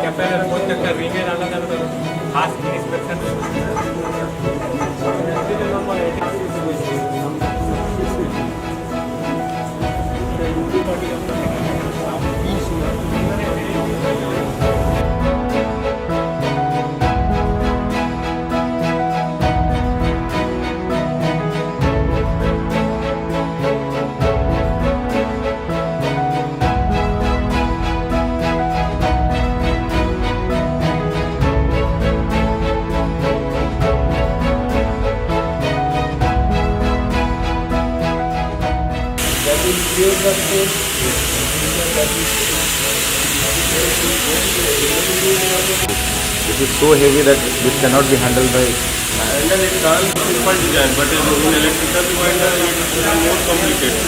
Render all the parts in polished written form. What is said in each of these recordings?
कैपेलर बहुत तक रिमेन अलग अलग खास inspection It is so heavy that this cannot be handled by. And then it runs simple design, but in electrical winder it is more complicated.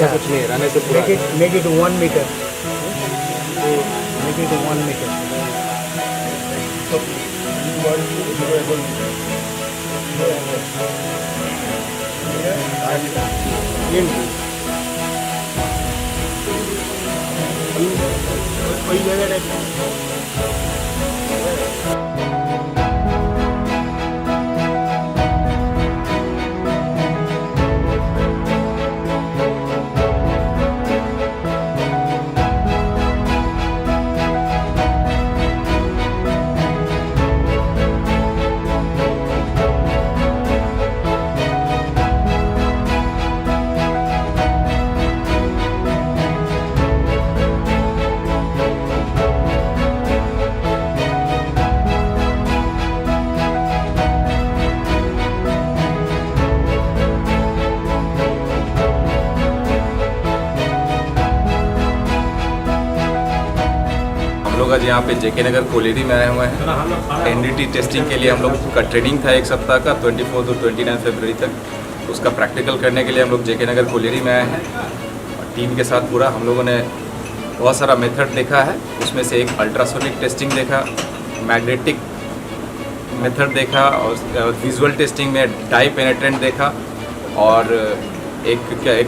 कुछ नहीं रहने से पूरा Make it 1 meter. Make it 1 meter. कोई जगह लोग आज यहाँ पे जेके नगर कोलेरी में आए हुए हैं। एनडीटी टेस्टिंग के लिए हम लोग का ट्रेनिंग था एक सप्ताह का 24 to 29 फरवरी तक। उसका प्रैक्टिकल करने के लिए हम लोग जेके नगर कोलेरी में आए हैं। टीम के साथ पूरा हम लोगों ने बहुत सारा मेथड देखा है। उसमें से एक अल्ट्रासोनिक टेस्टिंग देखा, मैग्नेटिक मेथड देखा और विजुअल टेस्टिंग में डाई पेनेट्रेंट देखा और एक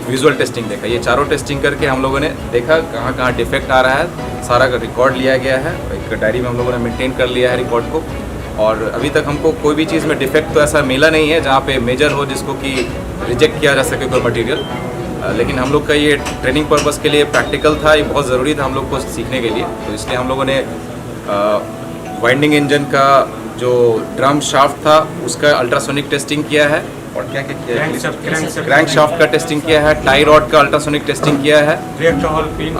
विजुअल टेस्टिंग देखा। ये चारों टेस्टिंग करके हम लोगों ने देखा कहाँ कहाँ डिफेक्ट आ रहा है। सारा का रिकॉर्ड लिया गया है, एक डायरी में हम लोगों ने मेंटेन कर लिया है रिकॉर्ड को। और अभी तक हमको कोई भी चीज़ में डिफेक्ट तो ऐसा मिला नहीं है जहाँ पे मेजर हो जिसको कि रिजेक्ट किया जा सके कोई मटेरियल। लेकिन हम लोग का ये ट्रेनिंग पर्पस के लिए प्रैक्टिकल था, ये बहुत ज़रूरी था हम लोग को सीखने के लिए। तो इसलिए हम लोगों ने वाइंडिंग इंजन का जो ड्रम शाफ्ट था उसका अल्ट्रासोनिक टेस्टिंग किया है, और क्या क्या किया है, क्रैंक शाफ्ट का टेस्टिंग किया है, टाई रॉड का अल्ट्रासोनिक टेस्टिंग किया है। Reactor hall pin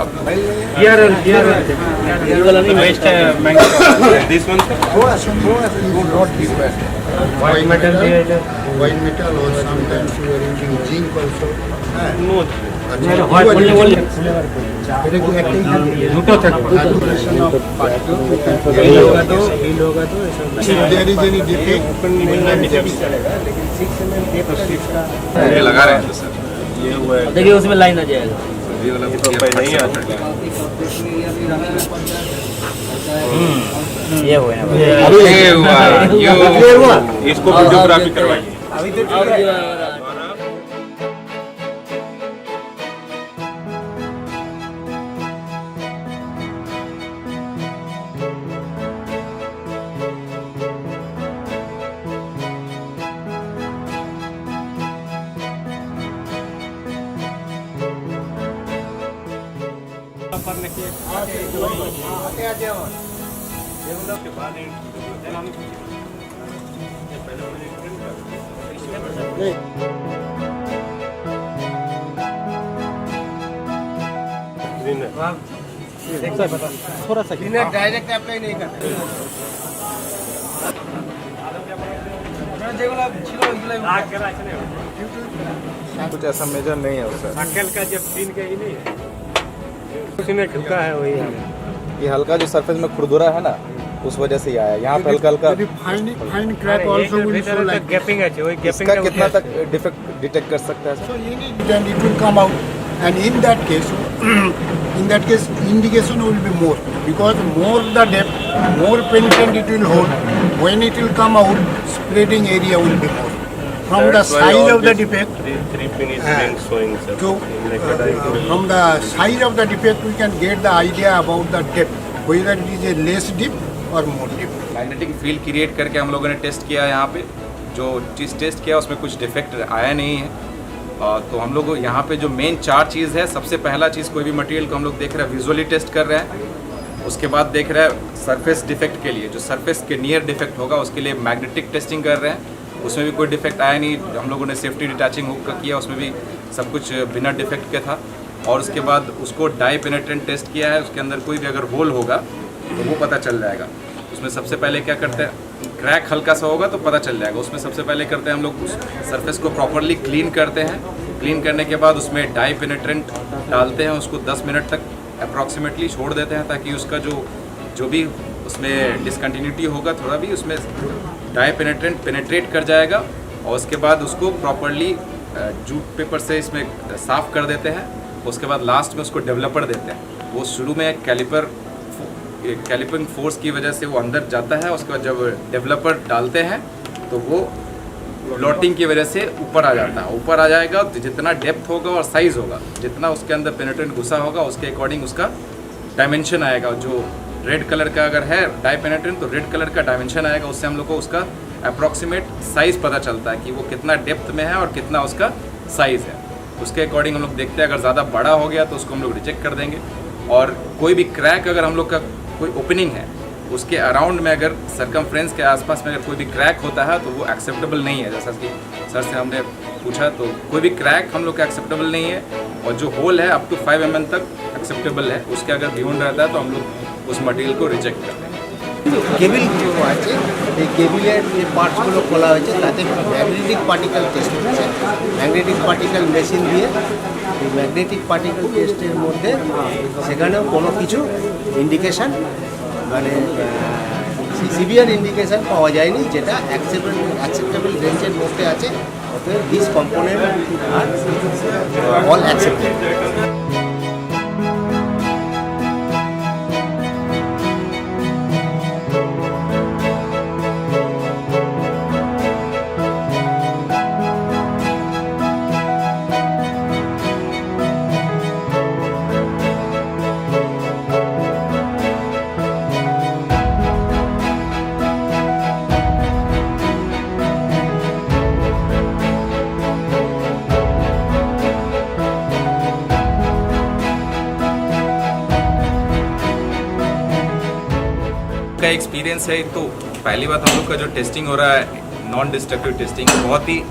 This one, sir? White metal or sometimes you are using zinc also. No. There is any defect, ये लगा रहे हैं तो सर, ये हुआ है, देखिए उसमें लाइन आ जाएगा। ये वाला तो पहले ही आता है। ये हुआ ना ये हुआ, ये हुआ। इसको वीडियोग्राफी करवाइए। थोड़ा सा डायरेक्ट अप्लाई नहीं करते। कुछ ऐसा मेजर नहीं है उससे। अकेल का जब पिन के ही नहीं है, उसमें ठुका है वही है। ये हल्का जो सरफेस में खुरदुरा है ना, उस वजह से ही आया। यहाँ पे हल्का हल्का Fine crack also will show like gapping है, वही गैपिंग इसका कितना तक डिफेक्ट डिटेक्ट कर सकता है? so you need then it will come out, and in that case indication will be more, because more the depth, more penetrant it will hold. When it will come out, spreading area will be more. From the That's why size all of the this defect, three pin is being showing, sir. so Like a diagram. from the size of the defect we can get the idea about the depth, whether it is a less deep or more deep. Magnetic field create करके हम लोगों ने test किया यहाँ पे। जो चीज़ test किया उसमें कुछ डिफेक्ट आया नहीं है। तो हम लोग यहाँ पे जो मेन 4 चीज़ है, सबसे पहला चीज़ कोई भी मटेरियल को हम लोग देख रहे हैं विजुअली टेस्ट कर रहे हैं। उसके बाद देख रहे हैं सरफेस डिफेक्ट के लिए, जो सरफेस के नियर डिफेक्ट होगा उसके लिए मैग्नेटिक टेस्टिंग कर रहे हैं। उसमें भी कोई डिफेक्ट आया नहीं। हम लोगों ने सेफ्टी डिटैचिंग हुक का किया, उसमें भी सब कुछ बिना डिफेक्ट के था। और उसके बाद उसको डाई पेनेट्रेंट टेस्ट किया है, उसके अंदर कोई भी अगर होल होगा तो वो पता चल जाएगा। उसमें सबसे पहले क्या करते हैं, क्रैक हल्का सा होगा तो पता चल जाएगा। उसमें सबसे पहले करते हैं हम लोग उस सरफेस को प्रॉपरली क्लीन करते हैं। क्लीन करने के बाद उसमें डाई पेनेट्रेंट डालते हैं, उसको 10 मिनट तक अप्रॉक्सीमेटली छोड़ देते हैं, ताकि उसका जो भी उसमें डिसकंटिन्यूटी होगा थोड़ा भी उसमें डाई पेनेट्रेट कर जाएगा। और उसके बाद उसको प्रॉपरली जूट पेपर से इसमें साफ़ कर देते हैं। उसके बाद लास्ट में उसको डेवलपर देते हैं। वो शुरू में कैलिपिंग फोर्स की वजह से वो अंदर जाता है। उसके बाद जब डेवलपर डालते हैं तो वो लॉटिंग की वजह से ऊपर आ जाता है। ऊपर आ जाएगा तो जितना डेप्थ होगा और साइज़ होगा, जितना उसके अंदर पेनेट्रेंट घुसा होगा उसके अकॉर्डिंग उसका डायमेंशन आएगा। जो रेड कलर का अगर है डाई पेनेट्रेंट तो रेड कलर का डायमेंशन आएगा। उससे हम लोग को उसका अप्रॉक्सीमेट साइज़ पता चलता है कि वो कितना डेप्थ में है और कितना उसका साइज़ है। उसके अकॉर्डिंग हम लोग देखते हैं, अगर ज़्यादा बड़ा हो गया तो उसको हम लोग रिजेक्ट कर देंगे। और कोई भी क्रैक अगर हम लोग का कोई ओपनिंग है उसके अराउंड में अगर सर्कमफ्रेंस के आसपास में अगर कोई भी क्रैक होता है तो वो एक्सेप्टेबल नहीं है। जैसा कि सर से हमने पूछा तो कोई भी क्रैक हम लोग का एक्सेप्टेबल नहीं है। और जो होल है अप टू 5 mm तक एक्सेप्टेबल है। उसके अगर बियॉन्ड रहता है तो हम लोग उस मटेरियल को रिजेक्ट करते हैं। কেবিল আছে, এই কেবিলের যে পার্টসগুলো খোলা হয়েছে তাতে ম্যাগনেটিক পার্টিকেল টেস্ট হচ্ছে। ম্যাগনেটিক পার্টিকেল মেশিন দিয়ে এই ম্যাগনেটিক পার্টিকেল টেস্টের মধ্যে সেখানেও কোনো কিছু ইন্ডিকেশান মানে সিভিয়ার ইন্ডিকেশান পাওয়া যায়নি, যেটা অ্যাকসেপ্টেবল রেঞ্জের মধ্যে আছে। অতএব this component are all acceptable. का एक्सपीरियंस है तो पहली बात हम लोग का जो टेस्टिंग हो रहा है नॉन डिस्ट्रक्टिव टेस्टिंग बहुत ही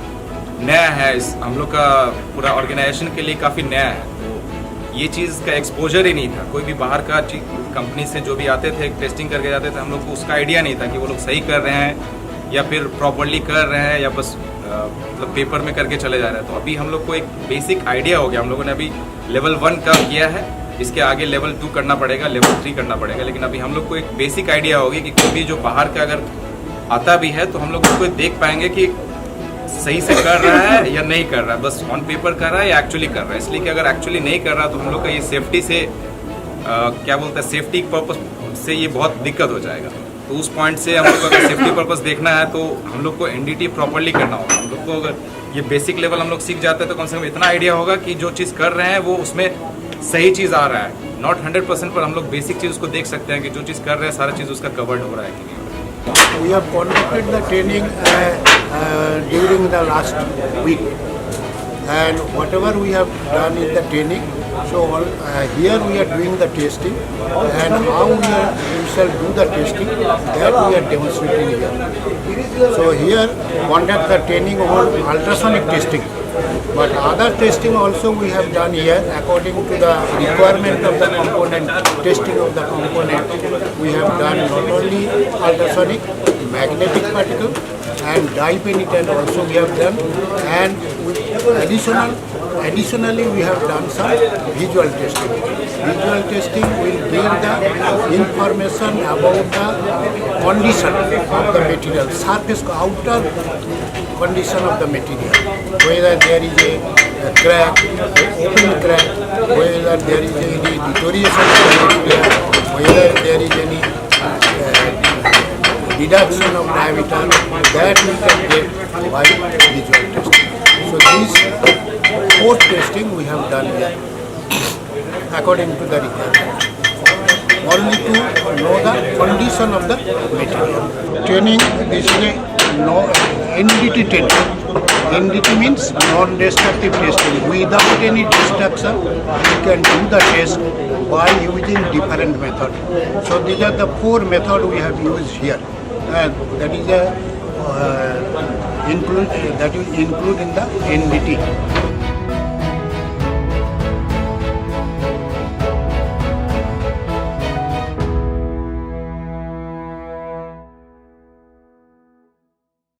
नया है। इस हम लोग का पूरा ऑर्गेनाइजेशन के लिए काफ़ी नया है, तो ये चीज़ का एक्सपोजर ही नहीं था। कोई भी बाहर का कंपनी से जो भी आते थे टेस्टिंग करके जाते थे, हम लोग को उसका आइडिया नहीं था कि वो लोग सही कर रहे हैं या फिर प्रॉपरली कर रहे हैं या बस मतलब पेपर में करके चले जा रहे हैं। तो अभी हम लोग को एक बेसिक आइडिया हो गया। हम लोगों ने अभी लेवल 1 का किया है, इसके आगे लेवल 2 करना पड़ेगा, लेवल 3 करना पड़ेगा। लेकिन अभी हम लोग को एक बेसिक आइडिया होगी कि कोई भी जो बाहर का अगर आता भी है तो हम लोग उसको देख पाएंगे कि सही से कर रहा है या नहीं कर रहा है, बस ऑन पेपर कर रहा है या एक्चुअली कर रहा है। इसलिए कि अगर एक्चुअली नहीं कर रहा तो हम लोग का ये सेफ्टी से क्या बोलते हैं सेफ्टी पर्पस से ये बहुत दिक्कत हो जाएगा। तो उस पॉइंट से हम लोग को अगर सेफ्टी पर्पस देखना है तो हम लोग को एनडीटी प्रॉपरली करना होगा। हम लोग को अगर ये बेसिक लेवल हम लोग सीख जाते हैं तो कम से कम इतना आइडिया होगा कि जो चीज़ कर रहे हैं वो उसमें सही चीज़ आ रहा है। नॉट 100% पर हम लोग बेसिक चीज़ उसको देख सकते हैं कि जो चीज़ कर रहे हैं सारा चीज़ उसका कवर्ड हो रहा है कि नहीं। We have conducted the training during the last week, and whatever we have done in the training, so here we are doing the testing, and how we shall do the testing, that we are demonstrating here. So here conduct the training on ultrasonic testing, but other testing also we have done here according to the requirement of the component, testing of the component. We have done not only ultrasonic, magnetic particle and dye penetrant also we have done, and additionally we have done some visual testing. Visual testing will give the information about the condition of the material, surface outer condition of the material, whether there is a crack, open crack, whether there is any deterioration of the material, whether there is any reduction of diameter, that we can get by visual testing. So these 4 testing we have done here according to the requirement, only to know the condition of the material. Training, this is a NDT training. NDT means non-destructive testing. Without any destruction, you can do the test by using different method. So these are the 4 methods we have used here. That is that will include in the NDT.